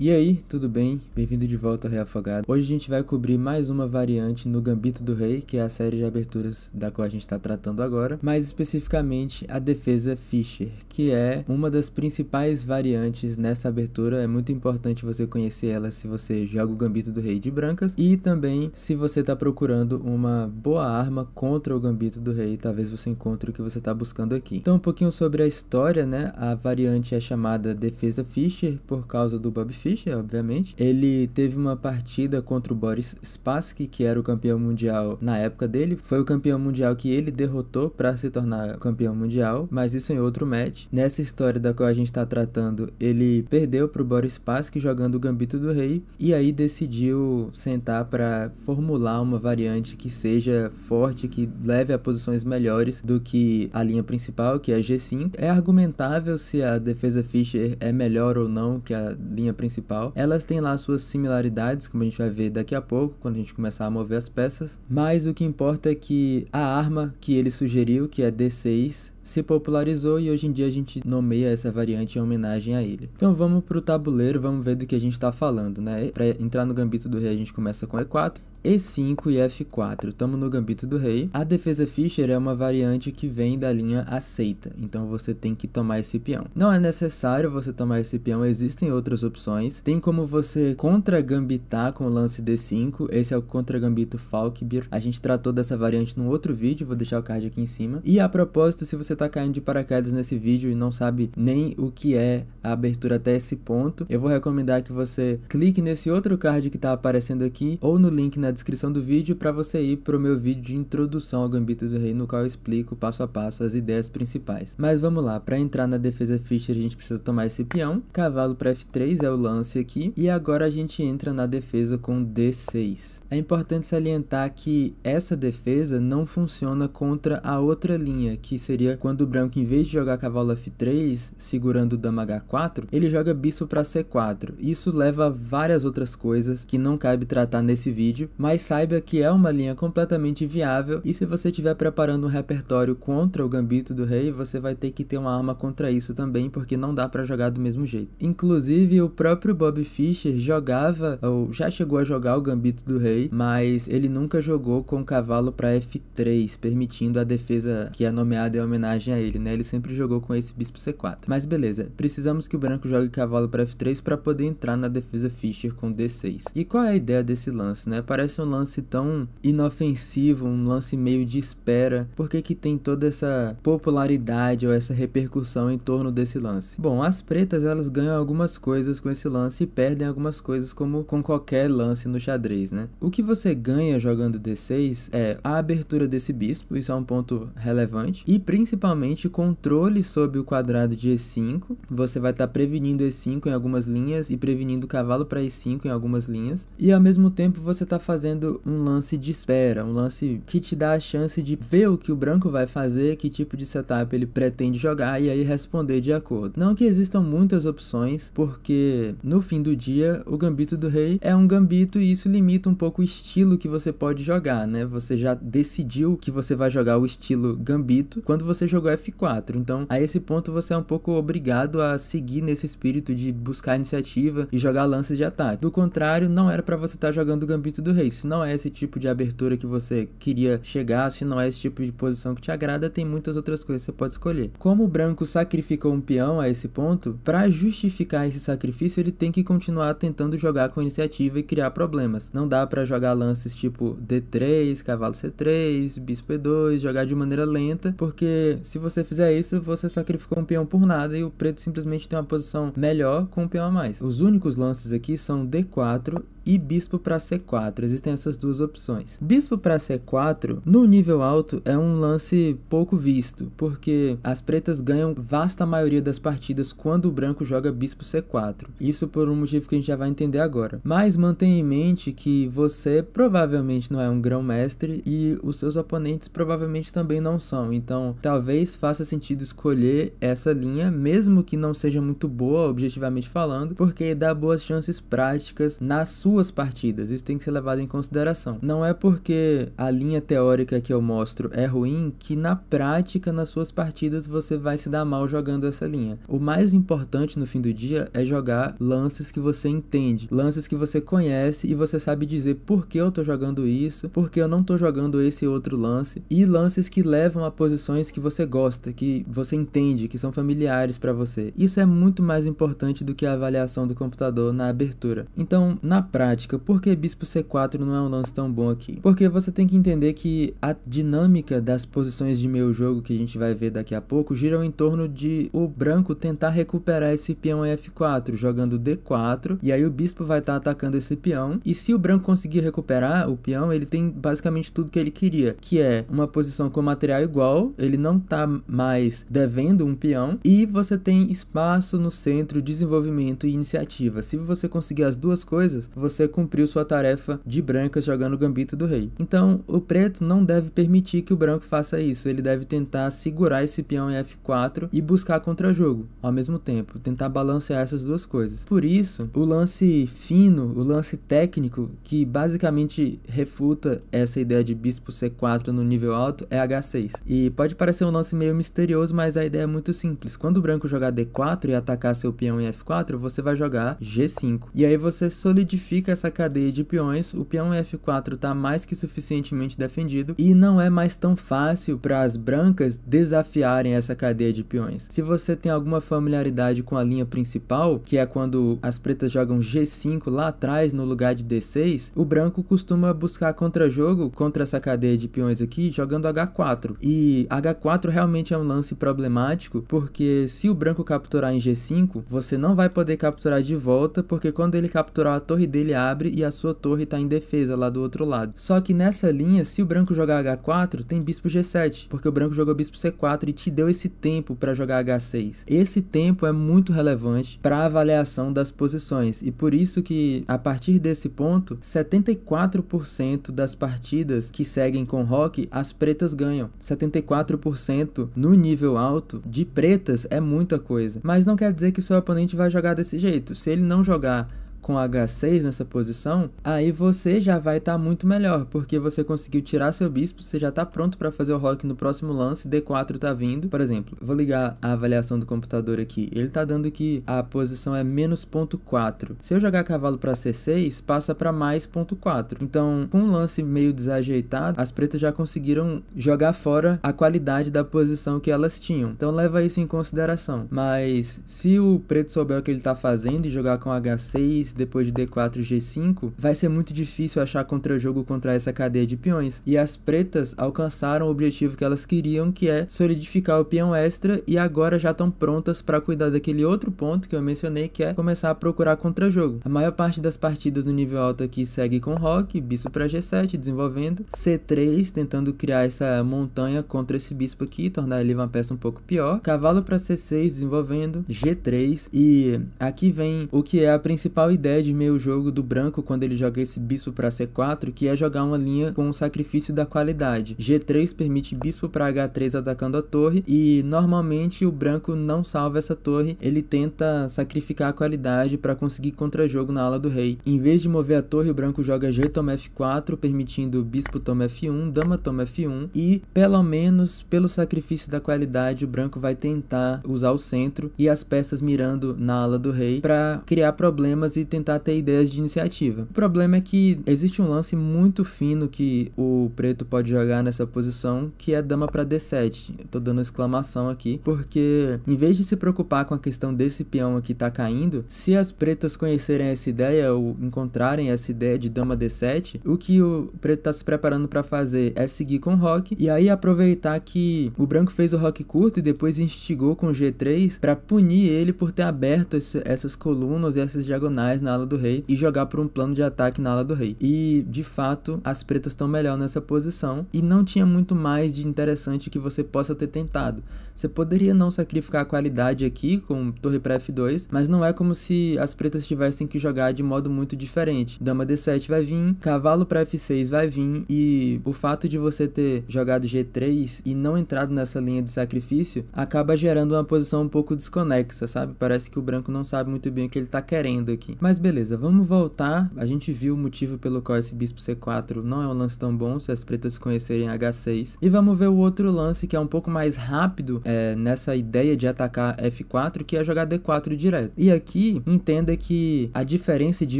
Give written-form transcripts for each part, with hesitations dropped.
E aí, tudo bem? Bem-vindo de volta ao Reafogado. Hoje a gente vai cobrir mais uma variante no Gambito do Rei, que é a série de aberturas da qual a gente está tratando agora, mais especificamente a defesa Fischer, que é uma das principais variantes nessa abertura. É muito importante você conhecer ela se você joga o Gambito do Rei de brancas e também se você está procurando uma boa arma contra o Gambito do Rei, talvez você encontre o que você está buscando aqui. Então um pouquinho sobre a história, né? A variante é chamada defesa Fischer por causa do Bobby Fischer, obviamente. Ele teve uma partida contra o Boris Spassky, que era o campeão mundial na época dele. Foi o campeão mundial que ele derrotou para se tornar campeão mundial, mas isso em outro match. Nessa história da qual a gente está tratando, ele perdeu para o Boris Spassky jogando o Gambito do Rei e aí decidiu sentar para formular uma variante que seja forte, que leve a posições melhores do que a linha principal, que é a G5. É argumentável se a defesa Fischer é melhor ou não que a linha principal. Elas têm lá suas similaridades, como a gente vai ver daqui a pouco, quando a gente começar a mover as peças, mas o que importa é que a arma que ele sugeriu, que é D6, se popularizou e hoje em dia a gente nomeia essa variante em homenagem a ele. Então vamos para o tabuleiro, vamos ver do que a gente está falando, né? Para entrar no Gambito do Rei a gente começa com E4, E5 e F4. Estamos no Gambito do Rei. A defesa Fischer é uma variante que vem da linha aceita, então você tem que tomar esse peão. Não é necessário você tomar esse peão, existem outras opções. Tem como você contra-gambitar com o lance D5, esse é o contra-gambito Falkbeer. A gente tratou dessa variante num outro vídeo, vou deixar o card aqui em cima. E a propósito, se você tá caindo de paraquedas nesse vídeo e não sabe nem o que é a abertura até esse ponto, eu vou recomendar que você clique nesse outro card que tá aparecendo aqui ou no link na descrição do vídeo para você ir pro meu vídeo de introdução ao Gambito do Rei, no qual eu explico passo a passo as ideias principais. Mas vamos lá, para entrar na defesa Fischer a gente precisa tomar esse peão, cavalo para F3 é o lance aqui, e agora a gente entra na defesa com D6. É importante salientar que essa defesa não funciona contra a outra linha, que seria quando o branco, em vez de jogar cavalo F3 segurando o dama H4, ele joga bispo para C4. Isso leva a várias outras coisas que não cabe tratar nesse vídeo, mas saiba que é uma linha completamente viável, e se você estiver preparando um repertório contra o Gambito do Rei, você vai ter que ter uma arma contra isso também, porque não dá para jogar do mesmo jeito. Inclusive o próprio Bobby Fischer jogava, ou já chegou a jogar o Gambito do Rei, mas ele nunca jogou com cavalo para F3, permitindo a defesa que é nomeada em homenagem a ele, né? Ele sempre jogou com esse bispo C4. Mas beleza, precisamos que o branco jogue cavalo para F3 para poder entrar na defesa Fischer com D6. E qual é a ideia desse lance, né? Parece um lance tão inofensivo, um lance meio de espera. Por que que tem toda essa popularidade ou essa repercussão em torno desse lance? Bom, as pretas elas ganham algumas coisas com esse lance e perdem algumas coisas, como com qualquer lance no xadrez, né? O que você ganha jogando D6 é a abertura desse bispo, isso é um ponto relevante, e principalmente controle sobre o quadrado de E5. Você vai estar prevenindo E5 em algumas linhas e prevenindo o cavalo para E5 em algumas linhas, e ao mesmo tempo você está fazendo um lance de espera, um lance que te dá a chance de ver o que o branco vai fazer, que tipo de setup ele pretende jogar e aí responder de acordo. Não que existam muitas opções, porque no fim do dia o Gambito do Rei é um gambito e isso limita um pouco o estilo que você pode jogar, né? Você já decidiu que você vai jogar o estilo gambito quando você jogou F4, então a esse ponto você é um pouco obrigado a seguir nesse espírito de buscar iniciativa e jogar lances de ataque. Do contrário, não era para você estar jogando o Gambito do Rei. Se não é esse tipo de abertura que você queria chegar, se não é esse tipo de posição que te agrada, tem muitas outras coisas que você pode escolher. Como o branco sacrificou um peão a esse ponto, para justificar esse sacrifício ele tem que continuar tentando jogar com iniciativa e criar problemas. Não dá para jogar lances tipo D3, cavalo C3, bispo E2, jogar de maneira lenta, porque se você fizer isso, você sacrificou um peão por nada e o preto simplesmente tem uma posição melhor com um peão a mais. Os únicos lances aqui são D4 e bispo para C4, existem essas duas opções. Bispo para C4, no nível alto, é um lance pouco visto, porque as pretas ganham vasta maioria das partidas quando o branco joga bispo C4. Isso por um motivo que a gente já vai entender agora. Mas mantenha em mente que você provavelmente não é um grão-mestre e os seus oponentes provavelmente também não são, então talvez faça sentido escolher essa linha, mesmo que não seja muito boa objetivamente falando, porque dá boas chances práticas nas suas partidas. Isso tem que ser levado levado em consideração. Não é porque a linha teórica que eu mostro é ruim que na prática, nas suas partidas, você vai se dar mal jogando essa linha. O mais importante no fim do dia é jogar lances que você entende, lances que você conhece e você sabe dizer por que eu tô jogando isso, por que eu não tô jogando esse outro lance, e lances que levam a posições que você gosta, que você entende, que são familiares para você. Isso é muito mais importante do que a avaliação do computador na abertura. Então, na prática, por que bispo C4 não é um lance tão bom aqui? Porque você tem que entender que a dinâmica das posições de meio jogo que a gente vai ver daqui a pouco giram em torno de o branco tentar recuperar esse peão em F4, jogando D4, e aí o bispo vai estar atacando esse peão, e se o branco conseguir recuperar o peão, ele tem basicamente tudo que ele queria, que é uma posição com material igual, ele não tá mais devendo um peão, e você tem espaço no centro, desenvolvimento e iniciativa. Se você conseguir as duas coisas, você cumpriu sua tarefa de brancas jogando o gambito do rei. Então, o preto não deve permitir que o branco faça isso, ele deve tentar segurar esse peão em F4 e buscar contra-jogo ao mesmo tempo, tentar balancear essas duas coisas. Por isso, o lance fino, o lance técnico, que basicamente refuta essa ideia de bispo C4 no nível alto, é H6. E pode parecer um lance meio misterioso, mas a ideia é muito simples. Quando o branco jogar D4 e atacar seu peão em F4, você vai jogar G5. E aí você solidifica essa cadeia de peões, o peão em F4 está mais que suficientemente defendido e não é mais tão fácil para as brancas desafiarem essa cadeia de peões. Se você tem alguma familiaridade com a linha principal, que é quando as pretas jogam G5 lá atrás no lugar de D6, o branco costuma buscar contra-jogo contra essa cadeia de peões aqui, jogando H4. E H4 realmente é um lance problemático, porque se o branco capturar em G5, você não vai poder capturar de volta, porque quando ele capturar a torre dele abre e a sua torre está em defesa lá do outro lado. Só que nessa linha, se o branco jogar H4, tem bispo G7, porque o branco jogou bispo C4 e te deu esse tempo para jogar H6. Esse tempo é muito relevante para a avaliação das posições, e por isso que a partir desse ponto, 74% das partidas que seguem com roque, as pretas ganham. 74% no nível alto de pretas é muita coisa, mas não quer dizer que seu oponente vai jogar desse jeito. Se ele não jogar com H6 nessa posição, aí você já vai estar muito melhor, porque você conseguiu tirar seu bispo, você já está pronto para fazer o roque no próximo lance, D4 está vindo. Por exemplo, vou ligar a avaliação do computador aqui, ele está dando que a posição é menos ponto 4. Se eu jogar cavalo para C6, passa para mais ponto 4. Então, com um lance meio desajeitado, as pretas já conseguiram jogar fora a qualidade da posição que elas tinham. Então, leva isso em consideração. Mas, se o preto souber o que ele está fazendo e jogar com H6, depois de D4 e G5, vai ser muito difícil achar contra-jogo contra essa cadeia de peões. E as pretas alcançaram o objetivo que elas queriam, que é solidificar o peão extra, e agora já estão prontas para cuidar daquele outro ponto que eu mencionei, que é começar a procurar contra-jogo. A maior parte das partidas no nível alto aqui segue com roque, bispo para G7, desenvolvendo, C3, tentando criar essa montanha contra esse bispo aqui, tornar ele uma peça um pouco pior, cavalo para C6, desenvolvendo, G3, e aqui vem o que é a principal ideia de meio jogo do branco quando ele joga esse bispo para C4, que é jogar uma linha com o sacrifício da qualidade. G3 permite bispo para H3 atacando a torre, e normalmente o branco não salva essa torre, ele tenta sacrificar a qualidade para conseguir contra-jogo na ala do rei. Em vez de mover a torre, o branco joga G toma F4, permitindo bispo toma F1, dama toma F1, e pelo menos pelo sacrifício da qualidade o branco vai tentar usar o centro e as peças mirando na ala do rei para criar problemas e tentar ter ideias de iniciativa. O problema é que existe um lance muito fino que o preto pode jogar nessa posição, que é dama para D7. Eu tô dando exclamação aqui, porque em vez de se preocupar com a questão desse peão aqui tá caindo, se as pretas conhecerem essa ideia ou encontrarem essa ideia de dama D7, o que o preto tá se preparando para fazer é seguir com roque, e aí aproveitar que o branco fez o roque curto e depois instigou com G3 para punir ele por ter aberto essas colunas e essas diagonais na ala do rei e jogar por um plano de ataque na ala do rei. E de fato as pretas estão melhor nessa posição e não tinha muito mais de interessante que você possa ter tentado. Você poderia não sacrificar a qualidade aqui com torre para F2, mas não é como se as pretas tivessem que jogar de modo muito diferente. Dama D7 vai vir, cavalo para F6 vai vir, e o fato de você ter jogado G3 e não entrado nessa linha de sacrifício acaba gerando uma posição um pouco desconexa, sabe? Parece que o branco não sabe muito bem o que ele tá querendo aqui. Mas Mas beleza, vamos voltar. A gente viu o motivo pelo qual esse bispo C4 não é um lance tão bom se as pretas conhecerem H6. E vamos ver o outro lance que é um pouco mais rápido nessa ideia de atacar F4, que é jogar D4 direto. E aqui, entenda que a diferença de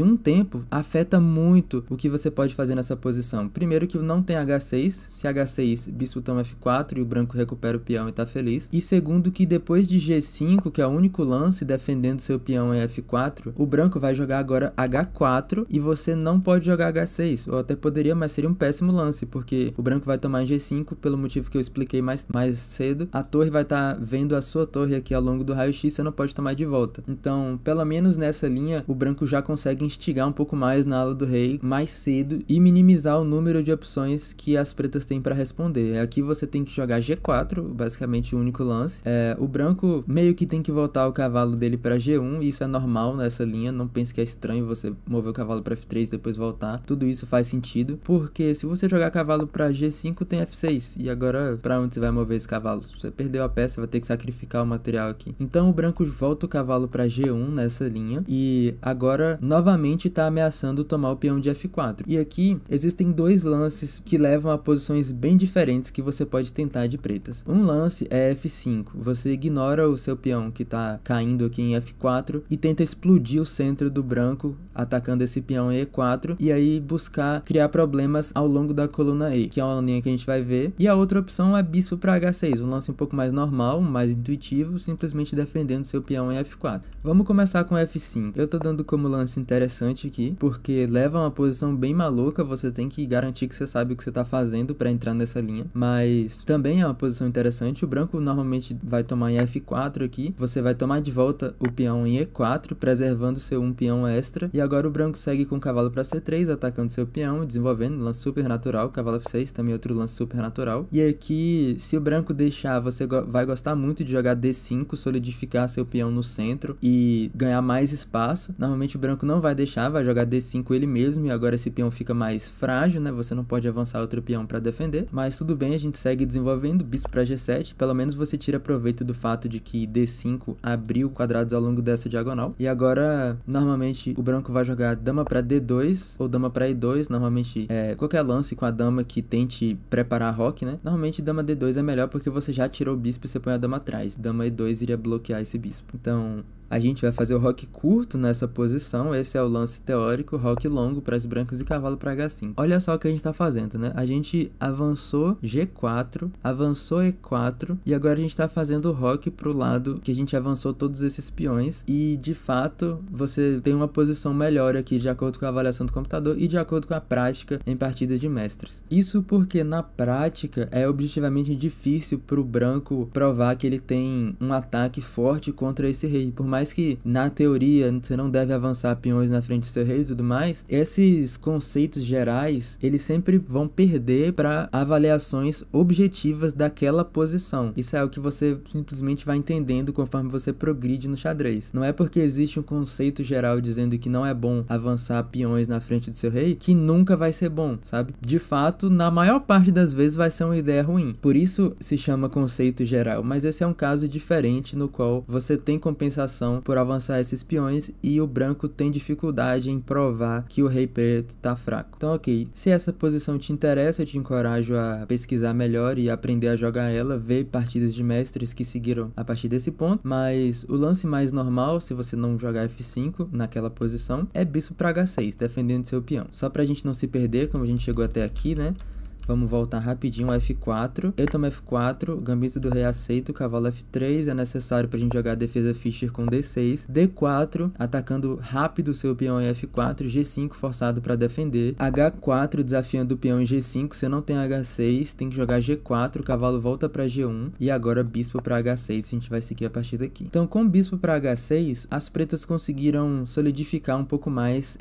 um tempo afeta muito o que você pode fazer nessa posição. Primeiro que não tem H6, se H6, bispo toma F4 e o branco recupera o peão e tá feliz. E segundo que depois de G5, que é o único lance defendendo seu peão em F4, o branco vai jogar agora H4 e você não pode jogar H6, ou até poderia, mas seria um péssimo lance, porque o branco vai tomar em G5 pelo motivo que eu expliquei mais cedo. A torre vai estar vendo a sua torre aqui ao longo do raio-x, você não pode tomar de volta. Então, pelo menos nessa linha, o branco já consegue instigar um pouco mais na ala do rei mais cedo e minimizar o número de opções que as pretas têm para responder. Aqui você tem que jogar G4, basicamente o único lance. O branco meio que tem que voltar o cavalo dele para G1, e isso é normal nessa linha, não pense que é estranho você mover o cavalo para F3 e depois voltar. Tudo isso faz sentido, porque se você jogar cavalo para G5 tem F6, e agora para onde você vai mover esse cavalo? Você perdeu a peça, vai ter que sacrificar o material aqui. Então o branco volta o cavalo para G1 nessa linha, e agora novamente está ameaçando tomar o peão de F4. E aqui existem dois lances que levam a posições bem diferentes que você pode tentar de pretas. Um lance é F5, você ignora o seu peão que está caindo aqui em F4 e tenta explodir o centro do branco atacando esse peão em E4, e aí buscar criar problemas ao longo da coluna E, que é uma linha que a gente vai ver. E a outra opção é bispo para H6, um lance um pouco mais normal, mais intuitivo, simplesmente defendendo seu peão em F4. Vamos começar com F5. Eu tô dando como lance interessante aqui, porque leva a uma posição bem maluca, você tem que garantir que você sabe o que você tá fazendo para entrar nessa linha, mas também é uma posição interessante. O branco normalmente vai tomar em F4 aqui, você vai tomar de volta o peão em E4, preservando seu um peão extra, e agora o branco segue com o cavalo para C3, atacando seu peão, desenvolvendo um lance super natural. Cavalo F6 também outro lance super natural. E aqui, se o branco deixar, você vai gostar muito de jogar D5, solidificar seu peão no centro e ganhar mais espaço. Normalmente o branco não vai deixar, vai jogar D5 ele mesmo, e agora esse peão fica mais frágil, né? Você não pode avançar outro peão para defender, mas tudo bem, a gente segue desenvolvendo. Bispo para G7, pelo menos você tira proveito do fato de que D5 abriu quadrados ao longo dessa diagonal. E agora, normalmente o branco vai jogar dama para D2 ou dama para E2, normalmente qualquer lance com a dama que tente preparar roque, né? Normalmente dama D2 é melhor porque você já tirou o bispo e você põe a dama atrás. Dama E2 iria bloquear esse bispo. Então, a gente vai fazer o roque curto nessa posição, esse é o lance teórico, roque longo para as brancas e cavalo para H5. Olha só o que a gente tá fazendo, né? A gente avançou G4, avançou E4, e agora a gente tá fazendo o roque pro lado que a gente avançou todos esses peões, e de fato você tem uma posição melhor aqui de acordo com a avaliação do computador e de acordo com a prática em partidas de mestres. Isso porque na prática é objetivamente difícil pro branco provar que ele tem um ataque forte contra esse rei, por mais que na teoria você não deve avançar peões na frente do seu rei e tudo mais, esses conceitos gerais eles sempre vão perder para avaliações objetivas daquela posição. Isso é o que você simplesmente vai entendendo conforme você progride no xadrez. Não é porque existe um conceito geral dizendo que não é bom avançar peões na frente do seu rei que nunca vai ser bom, sabe? De fato, na maior parte das vezes vai ser uma ideia ruim. Por isso se chama conceito geral, mas esse é um caso diferente no qual você tem compensação por avançar esses peões e o branco tem dificuldade em provar que o rei preto tá fraco. Então, ok, se essa posição te interessa, eu te encorajo a pesquisar melhor e aprender a jogar ela, ver partidas de mestres que seguiram a partir desse ponto, mas o lance mais normal, se você não jogar F5 naquela posição, é bispo para H6, defendendo seu peão. Só pra gente não se perder, como a gente chegou até aqui, né? Vamos voltar rapidinho ao F4. Eu tomo F4, gambito do rei aceito, cavalo F3, é necessário pra gente jogar a defesa Fischer com D6. D4, atacando rápido o seu peão em F4, G5 forçado para defender. H4, desafiando o peão em G5, você não tem H6, tem que jogar G4, o cavalo volta para G1, e agora bispo para H6, a gente vai seguir a partir daqui. Então, com bispo para H6, as pretas conseguiram solidificar um pouco mais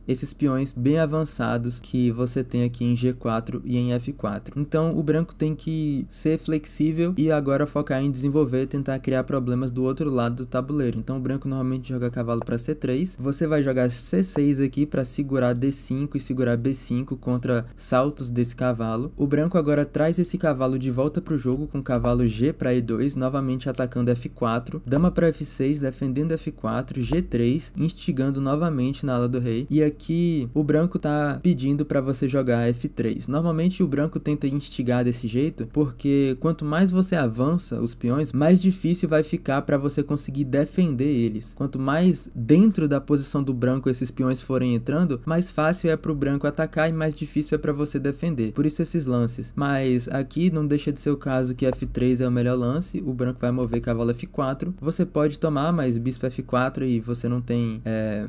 esses peões bem avançados que você tem aqui em G4 F4 e em F4. Então o branco tem que ser flexível e agora focar em desenvolver e tentar criar problemas do outro lado do tabuleiro. Então o branco normalmente joga cavalo para C3, você vai jogar C6 aqui para segurar D5 e segurar B5 contra saltos desse cavalo. O branco agora traz esse cavalo de volta para o jogo com cavalo G para E2, novamente atacando F4, dama para F6, defendendo F4, G3, instigando novamente na ala do rei. E aqui o branco tá pedindo para você jogar F3. Normalmente o branco tenta instigar desse jeito, porque quanto mais você avança os peões, mais difícil vai ficar para você conseguir defender eles. Quanto mais dentro da posição do branco esses peões forem entrando, mais fácil é pro branco atacar e mais difícil é para você defender. Por isso esses lances. Mas aqui não deixa de ser o caso que F3 é o melhor lance, o branco vai mover cavalo F4. Você pode tomar, mas bispo F4 e você não tem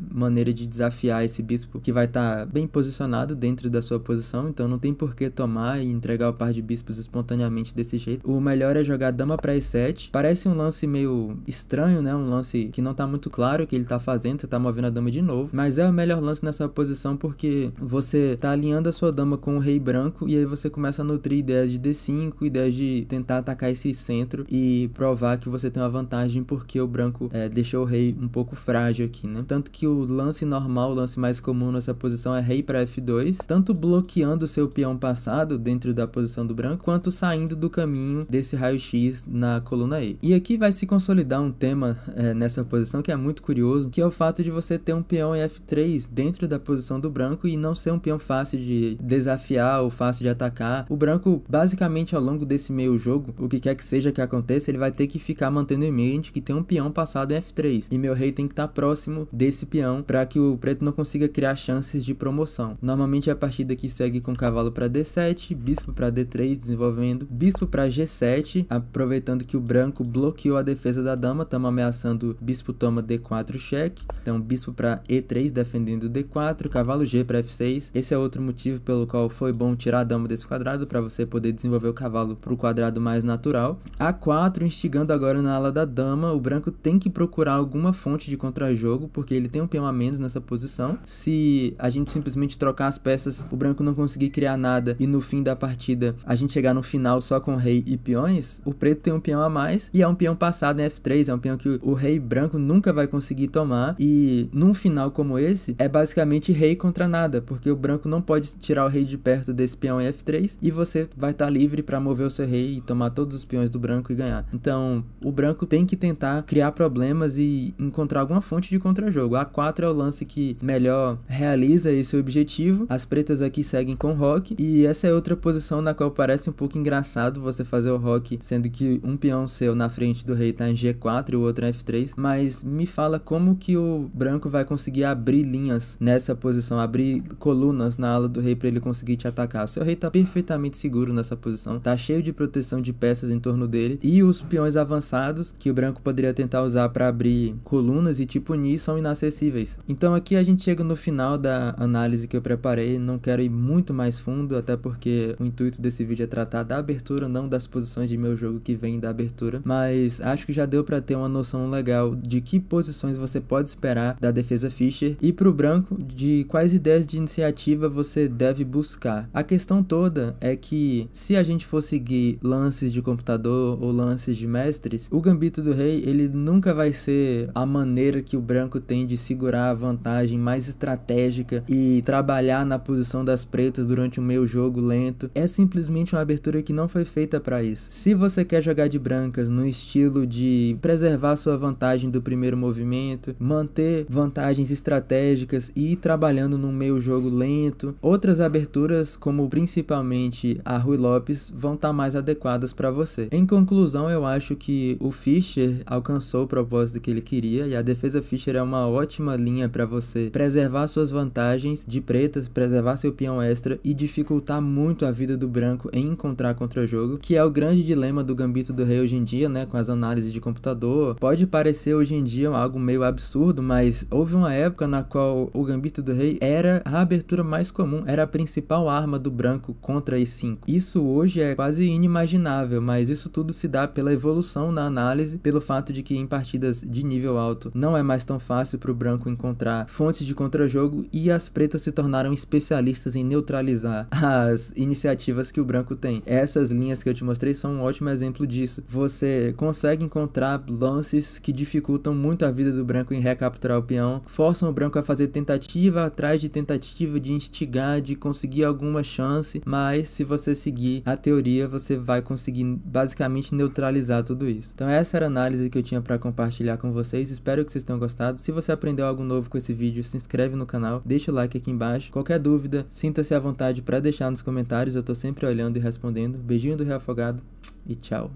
maneira de desafiar esse bispo que vai estar bem posicionado dentro da sua posição, então não tem por que tomar e entregar o par de bispos espontaneamente desse jeito. O melhor é jogar dama para E7. Parece um lance meio estranho, né? Um lance que não tá muito claro o que ele tá fazendo, você tá movendo a dama de novo, mas é o melhor lance nessa posição porque você tá alinhando a sua dama com o rei branco e aí você começa a nutrir ideias de D5, ideias de tentar atacar esse centro e provar que você tem uma vantagem porque o branco deixou o rei um pouco frágil aqui, né? Tanto que o lance normal, o lance mais comum nessa posição é rei para F2, tanto bloqueando o seu peão passado dentro da posição do branco, quanto saindo do caminho desse raio-x na coluna E. E aqui vai se consolidar um tema nessa posição que é muito curioso, que é o fato de você ter um peão em F3 dentro da posição do branco e não ser um peão fácil de desafiar ou fácil de atacar. O branco, basicamente, ao longo desse meio jogo, o que quer que seja que aconteça, ele vai ter que ficar mantendo em mente que tem um peão passado em F3 e meu rei tem que estar próximo desse peão para que o preto não consiga criar chances de promoção. Normalmente a partida aqui segue com cavalo para D7, bispo para D3 desenvolvendo, bispo para G7, aproveitando que o branco bloqueou a defesa da dama, estamos ameaçando bispo toma D4 cheque, então bispo para E3 defendendo D4, cavalo G para F6. Esse é outro motivo pelo qual foi bom tirar a dama desse quadrado para você poder desenvolver o cavalo para o quadrado mais natural. A4 instigando agora na ala da dama, o branco tem que procurar alguma fonte de contra-jogo porque ele tem um peão a menos nessa posição. Se a gente simplesmente trocar as peças, o branco não conseguir criar nada e no fim da partida a gente chegar no final só com rei e peões, o preto tem um peão a mais e é um peão passado em F3, é um peão que o rei branco nunca vai conseguir tomar e num final como esse é basicamente rei contra nada, porque o branco não pode tirar o rei de perto desse peão em F3 e você vai estar livre para mover o seu rei e tomar todos os peões do branco e ganhar. Então o branco tem que tentar criar problemas e encontrar alguma fonte de contra-jogo. A4 é o lance que melhor realiza esse objetivo. As pretas aqui seguem com roque e essa é outra posição na qual parece um pouco engraçado você fazer o roque, sendo que um peão seu na frente do rei tá em G4 e o outro em F3, mas me fala como que o branco vai conseguir abrir linhas nessa posição, abrir colunas na ala do rei para ele conseguir te atacar. Seu rei tá perfeitamente seguro nessa posição, tá cheio de proteção de peças em torno dele e os peões avançados que o branco poderia tentar usar para abrir colunas e te punir são inacessíveis. Então aqui a gente chega no final da análise que eu preparei, não quero ir muito mais fundo, até porque o intuito desse vídeo é tratar da abertura, não das posições de meu jogo que vem da abertura, mas acho que já deu para ter uma noção legal de que posições você pode esperar da defesa Fischer e pro branco de quais ideias de iniciativa você deve buscar. A questão toda é que se a gente for seguir lances de computador ou lances de mestres, o gambito do rei ele nunca vai ser a maneira que o branco tem de segurar a vantagem mais estratégica e trabalhar na posição das pretas durante um meio jogo lento. É simplesmente uma abertura que não foi feita para isso. Se você quer jogar de brancas no estilo de preservar sua vantagem do primeiro movimento, manter vantagens estratégicas e ir trabalhando num meio jogo lento, outras aberturas, como principalmente a Ruy Lopes, vão estar mais adequadas para você. Em conclusão, eu acho que o Fischer alcançou o propósito que ele queria e a defesa Fischer é uma ótima linha para você preservar suas vantagens de pretas, preservar seu peão extra e dificultar muito a vida do branco em encontrar contra-jogo, que é o grande dilema do gambito do rei hoje em dia, né, com as análises de computador. Pode parecer hoje em dia algo meio absurdo, mas houve uma época na qual o gambito do rei era a abertura mais comum, era a principal arma do branco contra E5. Isso hoje é quase inimaginável, mas isso tudo se dá pela evolução na análise, pelo fato de que em partidas de nível alto não é mais tão fácil para o branco encontrar fontes de contra-jogo e as pretas se tornaram especialistas em neutralizar as iniciativas que o branco tem. Essas linhas que eu te mostrei são um ótimo exemplo disso. Você consegue encontrar lances que dificultam muito a vida do branco em recapturar o peão, forçam o branco a fazer tentativa atrás de tentativa, de instigar, de conseguir alguma chance, mas se você seguir a teoria, você vai conseguir basicamente neutralizar tudo isso. Então essa era a análise que eu tinha para compartilhar com vocês. Espero que vocês tenham gostado. Se você aprendeu algo novo com esse vídeo, se inscreve no canal, deixa o like aqui embaixo. Qualquer dúvida, sinta-se à vontade para deixar nos comentários, eu tô sempre olhando e respondendo. Beijinho do Reafogado e tchau!